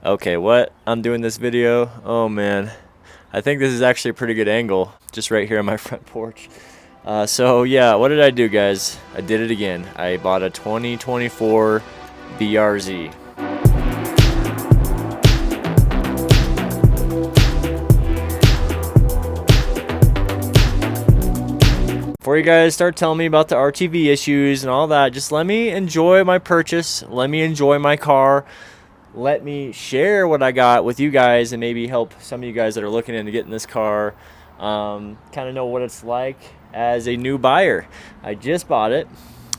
Okay, what? I'm doing this video? Oh man. I think this is actually a pretty good angle, just right here on my front porch. So yeah, what did I do, guys? I did it again. I bought a 2024 BRZ. Before you guys start telling me about the RTV issues and all that, just let me enjoy my purchase. Let me enjoy my car. Let me share what I got with you guys and maybe help some of you guys that are looking into getting this car kind of know what it's like as a new buyer. I just bought it.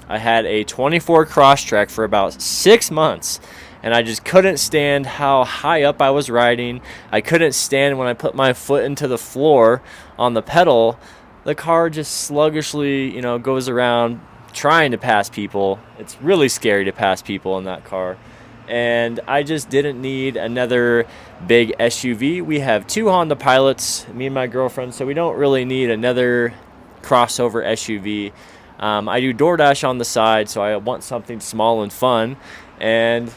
I had a 24 Crosstrek for about 6 months, and I just couldn't stand how high up I was riding. I couldn't stand when I put my foot into the floor on the pedal. The car just sluggishly, goes around trying to pass people. It's really scary to pass people in that car. And I just didn't need another big SUV. We have 2 Honda Pilots, me and my girlfriend, so we don't really need another crossover SUV. I do DoorDash on the side, so I want something small and fun. And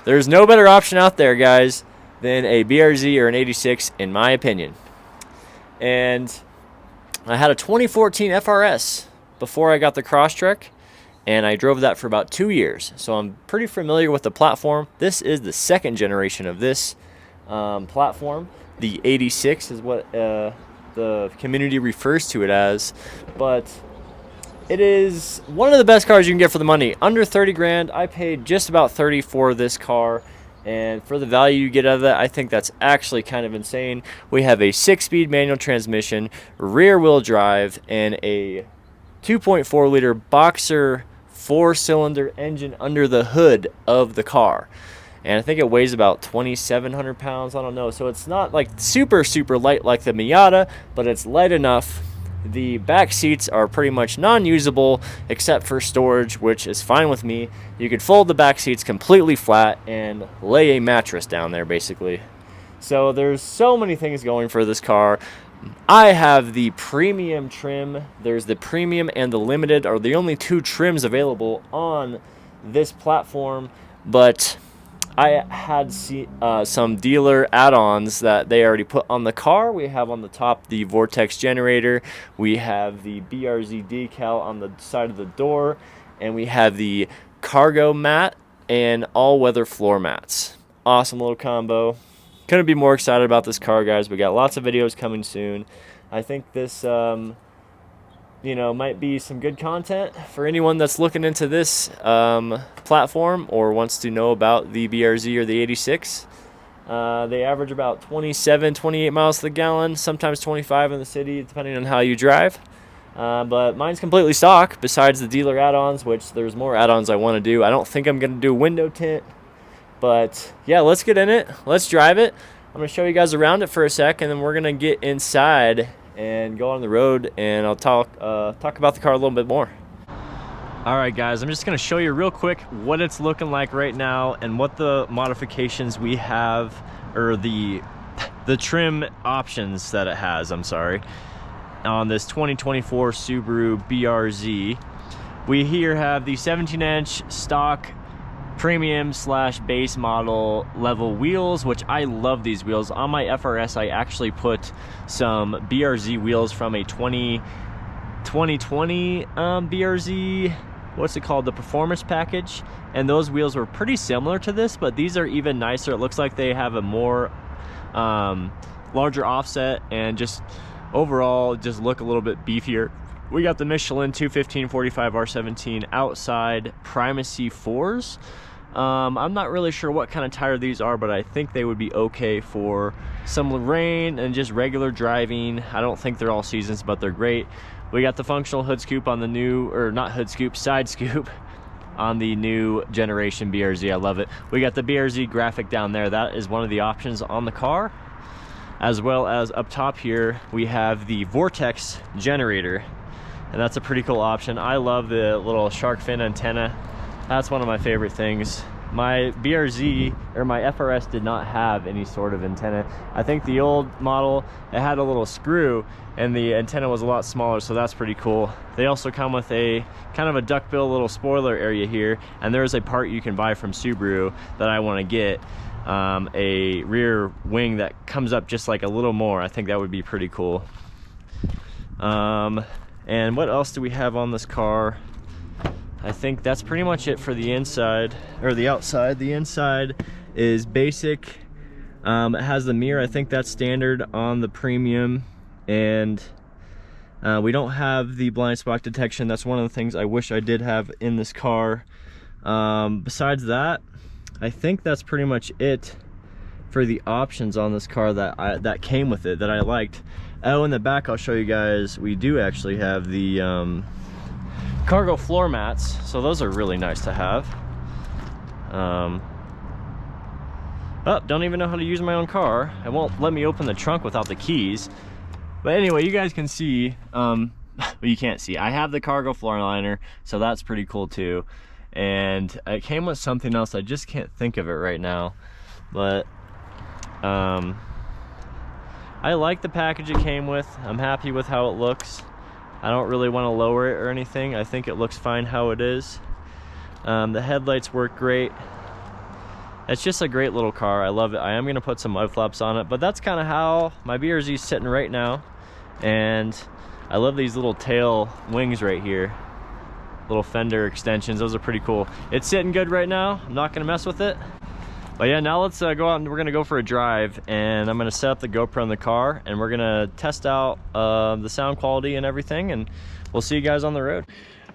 there's no better option out there, guys, than a BRZ or an 86, in my opinion. And I had a 2014 FRS before I got the Crosstrek, and I drove that for about 2 years, so I'm pretty familiar with the platform. This is the second generation of this platform. The 86 is what the community refers to it as, but it is one of the best cars you can get for the money. Under 30 grand. I paid just about 30 for this car, and for the value you get out of that, I think that's actually kind of insane. We have a 6-speed manual transmission, rear-wheel drive, and a 2.4 liter boxer 4-cylinder engine under the hood of the car, and I think it weighs about 2,700 pounds. I don't know, so it's not like super light like the Miata, but it's light enough. The back seats are pretty much non-usable except for storage, which is fine with me. You could fold the back seats completely flat and lay a mattress down there basically. So there's so many things going for this car. I have the premium trim. There's the premium and the limited are the only 2 trims available on this platform, but I had some dealer add-ons that they already put on the car. We have on the top the Vortex generator, we have the BRZ decal on the side of the door, and we have the cargo mat and all-weather floor mats. Awesome little combo. Couldn't be more excited about this car, guys. We got lots of videos coming soon. I think this might be some good content for anyone that's looking into this platform or wants to know about the BRZ or the 86. They average about 27, 28 miles to the gallon, sometimes 25 in the city, depending on how you drive. But mine's completely stock, besides the dealer add-ons, which there's more add-ons I want to do. I don't think I'm going to do window tint. But yeah, let's get in it. Let's drive it. I'm going to show you guys around it for a sec, and then we're going to get inside and go on the road, and I'll talk about the car a little bit more. All right, guys, I'm just going to show you real quick what it's looking like right now and what the modifications we have, or the trim options that it has, I'm sorry, on this 2024 Subaru BRZ. We here have the 17-inch stock premium / base model level wheels, which I love these wheels. On my FRS, I actually put some BRZ wheels from a 2020 BRZ, what's it called, the performance package, and those wheels were pretty similar to this, but these are even nicer. It looks like they have a more larger offset and just overall just look a little bit beefier. We got the Michelin 215/45 R17 outside Primacy 4s. I'm not really sure what kind of tire these are, but I think they would be okay for some rain and just regular driving. I don't think they're all seasons, but they're great. We got the functional hood scoop on the new, or not hood scoop, side scoop on the new generation BRZ. I love it. We got the BRZ graphic down there. That is one of the options on the car. As well as up top here, we have the Vortex generator, and that's a pretty cool option. I love the little shark fin antenna. That's one of my favorite things. My BRZ, or my FRS, did not have any sort of antenna. I think the old model, it had a little screw and the antenna was a lot smaller, so that's pretty cool. They also come with a kind of a duckbill little spoiler area here, and there's a part you can buy from Subaru that I want to get. a rear wing that comes up just like a little more. I think that would be pretty cool. And what else do we have on this car? I think that's pretty much it for the inside, or the outside. The inside is basic. It has the mirror. I think that's standard on the Premium, and we don't have the blind spot detection. That's one of the things I wish I did have in this car. Besides that, I think that's pretty much it for the options on this car that came with it that I liked. Oh, in the back I'll show you guys, we do actually have the cargo floor mats, so those are really nice to have. Oh, don't even know how to use my own car. It won't let me open the trunk without the keys. But anyway, you guys can see, well, you can't see, I have the cargo floor liner, so that's pretty cool too. And it came with something else, I just can't think of it right now. But I like the package it came with. I'm happy with how it looks. I don't really want to lower it or anything. I think it looks fine how it is. The headlights work great. It's just a great little car. I love it. I am going to put some mud flaps on it, but that's kind of how my BRZ is sitting right now. And I love these little tail wings right here. Little fender extensions. Those are pretty cool. It's sitting good right now. I'm not going to mess with it. But yeah, now let's go out and we're gonna go for a drive, and I'm gonna set up the GoPro in the car, and we're gonna test out the sound quality and everything, and we'll see you guys on the road.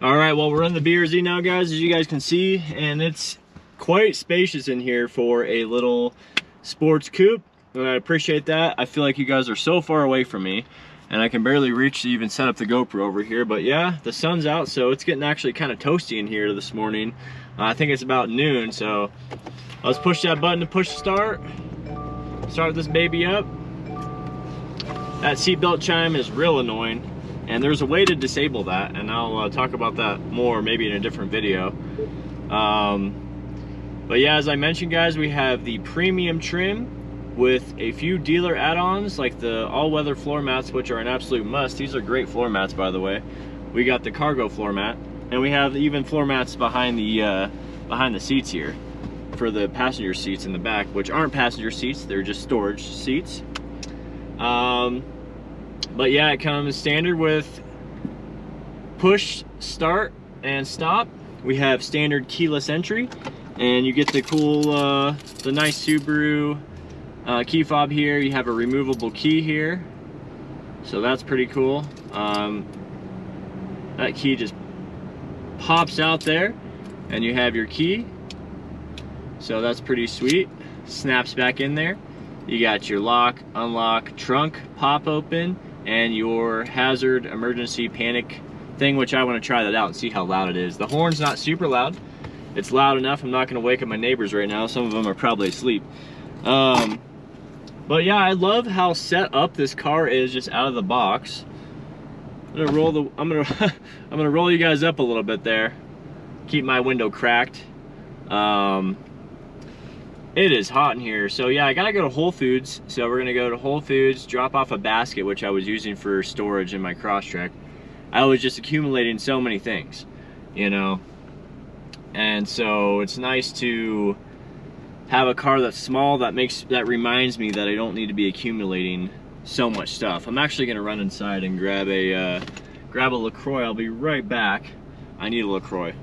All right, well, we're in the BRZ now, guys, as you guys can see, and it's quite spacious in here for a little sports coupe, and I appreciate that. I feel like you guys are so far away from me, and I can barely reach to even set up the GoPro over here. But yeah, the sun's out, so it's getting actually kind of toasty in here this morning. I think it's about noon, so let's push that button to push start. Start this baby up. That seatbelt chime is real annoying, and there's a way to disable that, and I'll talk about that more maybe in a different video. But yeah, as I mentioned, guys, we have the premium trim with a few dealer add-ons like the all-weather floor mats, which are an absolute must. These are great floor mats, by the way. We got the cargo floor mat, and we have even floor mats behind the seats here for the passenger seats in the back, which aren't passenger seats, they're just storage seats. But yeah, it comes standard with push start and stop. We have standard keyless entry, and you get the cool the nice Subaru key fob here. You have a removable key here, so that's pretty cool. That key just pops out there, and you have your key. So that's pretty sweet. Snaps back in there. You got your lock, unlock, trunk, pop open, and your hazard emergency panic thing, which I want to try that out and see how loud it is. The horn's not super loud. It's loud enough. I'm not going to wake up my neighbors right now. Some of them are probably asleep. But yeah, I love how set up this car is just out of the box. I'm gonna roll you guys up a little bit there. Keep my window cracked. It is hot in here, so yeah, I gotta go to Whole Foods. So we're gonna go to Whole Foods, drop off a basket, which I was using for storage in my Crosstrek. I was just accumulating so many things, you know, and so it's nice to have a car that's small that reminds me that I don't need to be accumulating so much stuff. I'm actually gonna run inside and grab a LaCroix. I'll be right back. I need a LaCroix.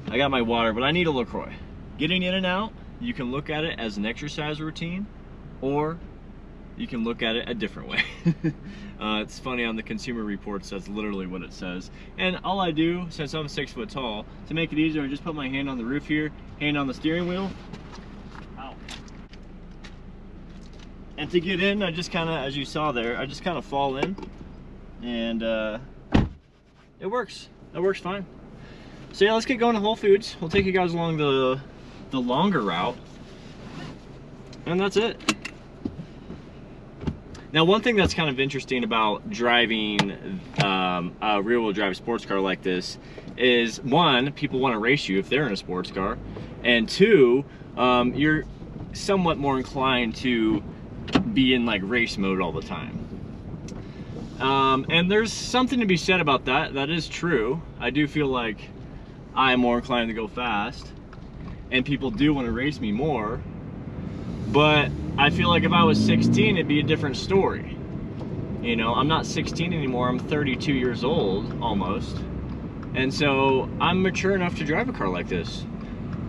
I got my water, but I need a LaCroix. Getting in and out, you can look at it as an exercise routine, or you can look at it a different way. It's funny, on the Consumer Reports, that's literally what it says. And all I do, since I'm 6 foot tall, to make it easier, I just put my hand on the roof here, hand on the steering wheel. Ow. And to get in, I just kind of, as you saw there, I just kind of fall in, and it works. It works fine. So yeah, let's get going to Whole Foods. We'll take you guys along the longer route, and that's it. Now, one thing that's kind of interesting about driving a rear-wheel drive sports car like this is, one, people want to race you if they're in a sports car, and two, you're somewhat more inclined to be in like race mode all the time. And there's something to be said about that. That is true. I do feel like I'm more inclined to go fast, and people do want to race me more. But I feel like if I was 16, it'd be a different story. You know, I'm not 16 anymore, I'm 32 years old, almost. And so I'm mature enough to drive a car like this.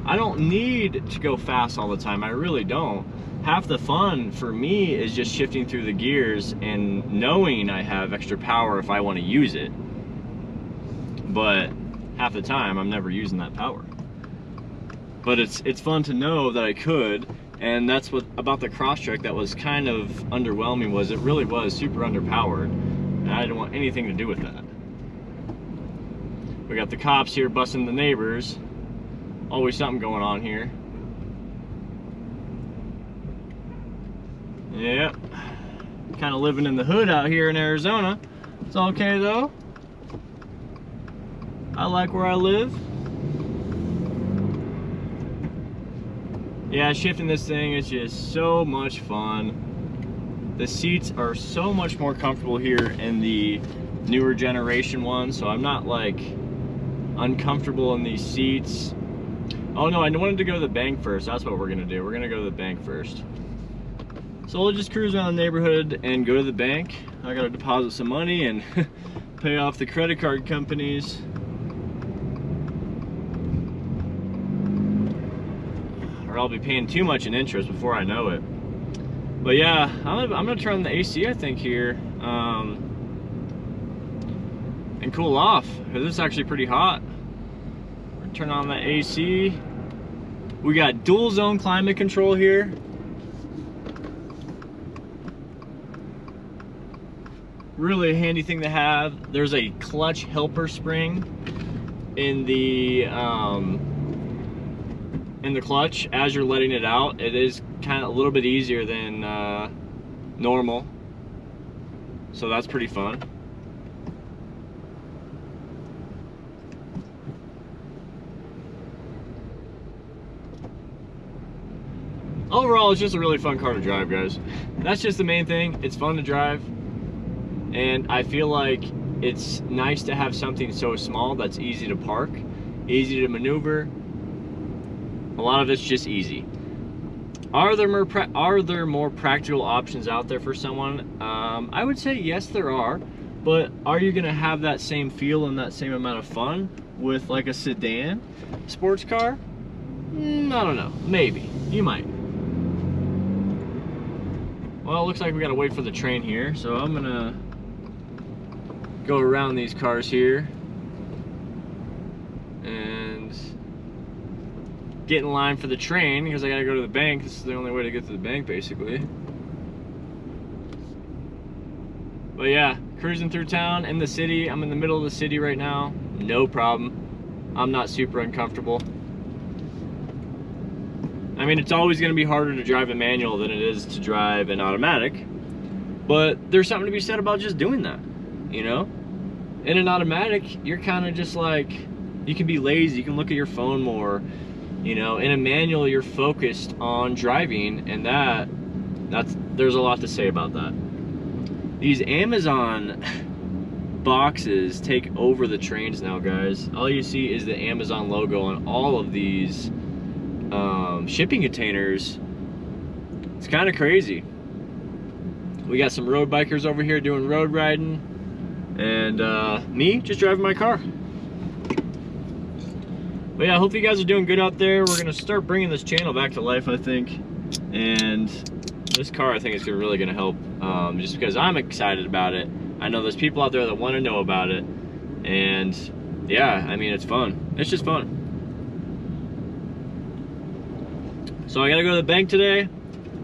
I don't need to go fast all the time, I really don't. Half the fun for me is just shifting through the gears and knowing I have extra power if I want to use it. But half the time, I'm never using that power. But it's fun to know that I could. And that's what about the Crosstrek that was kind of underwhelming, was it really was super underpowered, and I didn't want anything to do with that. We got the cops here busting the neighbors. Always something going on here. Yep. Kind of living in the hood out here in Arizona. It's okay though. I like where I live. Yeah, shifting this thing is just so much fun. The seats are so much more comfortable here in the newer generation one, so I'm not like uncomfortable in these seats. Oh no, I wanted to go to the bank first. That's what we're gonna do. We're gonna go to the bank first. So we'll just cruise around the neighborhood and go to the bank. I gotta deposit some money and pay off the credit card companies. Or I'll be paying too much in interest before I know it. But yeah, I'm gonna turn on the AC, I think, here, and cool off, because it's actually pretty hot. We're gonna turn on the AC. We got dual zone climate control here. Really a handy thing to have. There's a clutch helper spring in the clutch as you're letting it out. It is kind of a little bit easier than normal, so that's pretty fun. Overall, it's just a really fun car to drive, guys. That's just the main thing. It's fun to drive, and I feel like it's nice to have something so small that's easy to park, easy to maneuver. A lot of it's just easy. Are there more practical options out there for someone? I would say yes, there are. But are you gonna have that same feel and that same amount of fun with like a sedan sports car? I don't know. Maybe. You might. Well, it looks like we gotta wait for the train here, so I'm gonna go around these cars here and get in line for the train, because I gotta go to the bank. This is the only way to get to the bank, basically. But yeah, cruising through town in the city. I'm in the middle of the city right now. No problem. I'm not super uncomfortable. I mean, it's always gonna be harder to drive a manual than it is to drive an automatic, but there's something to be said about just doing that, you know? In an automatic, you're kind of just like, you can be lazy, you can look at your phone more. You know, in a manual, you're focused on driving, and there's a lot to say about that. These Amazon boxes take over the trains now, guys. All you see is the Amazon logo on all of these shipping containers. It's kind of crazy. We got some road bikers over here doing road riding, and me just driving my car. But yeah, I hope you guys are doing good out there. We're gonna start bringing this channel back to life, I think. And this car, I think, is really gonna help, just because I'm excited about it. I know there's people out there that wanna know about it. And yeah, I mean, it's fun. It's just fun. So I gotta go to the bank today,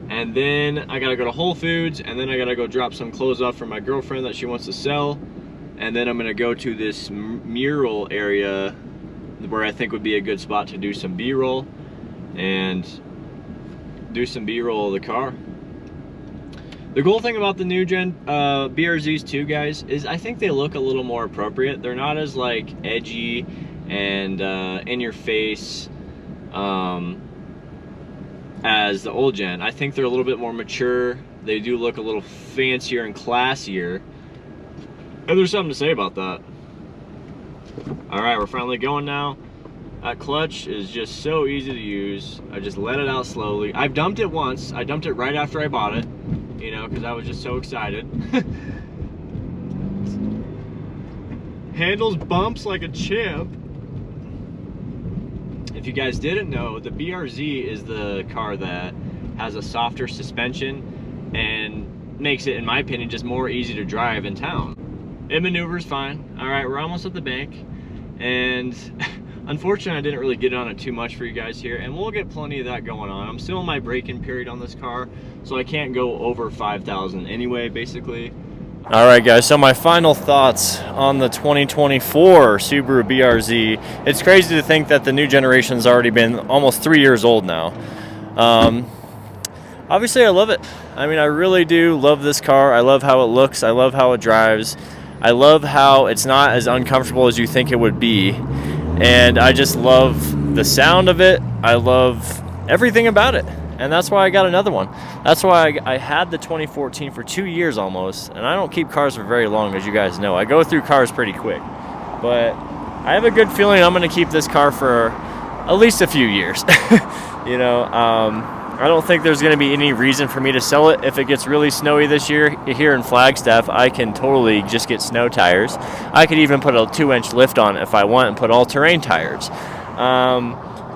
and then I gotta go to Whole Foods, and then I gotta go drop some clothes off for my girlfriend that she wants to sell. And then I'm gonna go to this mural area where I think would be a good spot to do some B-roll and do some B-roll of the car. The cool thing about the new gen BRZs too, guys, is I think they look a little more appropriate. They're not as like edgy and in your face as the old gen. I think they're a little bit more mature. They do look a little fancier and classier. And there's something to say about that. All right, we're finally going now. That clutch is just so easy to use. I just let it out slowly. I've dumped it once. I dumped it right after I bought it, you know, because I was just so excited. Handles bumps like a champ. If you guys didn't know, the BRZ is the car that has a softer suspension and makes it, in my opinion, just more easy to drive in town. It maneuvers fine. All right, we're almost at the bank, and unfortunately, I didn't really get on it too much for you guys here, and we'll get plenty of that going on. I'm still in my break-in period on this car, so I can't go over 5,000 anyway, basically. All right, guys, so my final thoughts on the 2024 Subaru BRZ. It's crazy to think that the new generation's already been almost 3 years old now. Obviously, I love it. I mean, I really do love this car. I love how it looks. I love how it drives. I love how it's not as uncomfortable as you think it would be. And I just love the sound of it. I love everything about it. And that's why I got another one. That's why I had the 2014 for 2 years almost. And I don't keep cars for very long, as you guys know. I go through cars pretty quick. But I have a good feeling I'm going to keep this car for at least a few years. You know, I don't think there's going to be any reason for me to sell it. If it gets really snowy this year here in Flagstaff, I can totally just get snow tires. I could even put a 2-inch lift on it if I want and put all-terrain tires.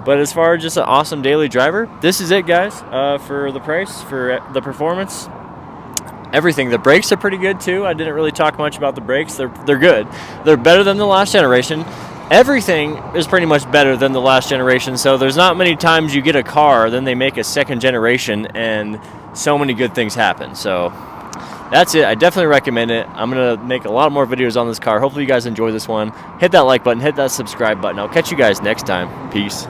But as far as just an awesome daily driver, this is it, guys, for the price, for the performance, everything. The brakes are pretty good, too. I didn't really talk much about the brakes. They're good. They're better than the last generation. Everything is pretty much better than the last generation, so there's not many times you get a car, then they make a second generation, and so many good things happen. So that's it. I definitely recommend it. I'm going to make a lot more videos on this car. Hopefully you guys enjoy this one. Hit that like button. Hit that subscribe button. I'll catch you guys next time. Peace.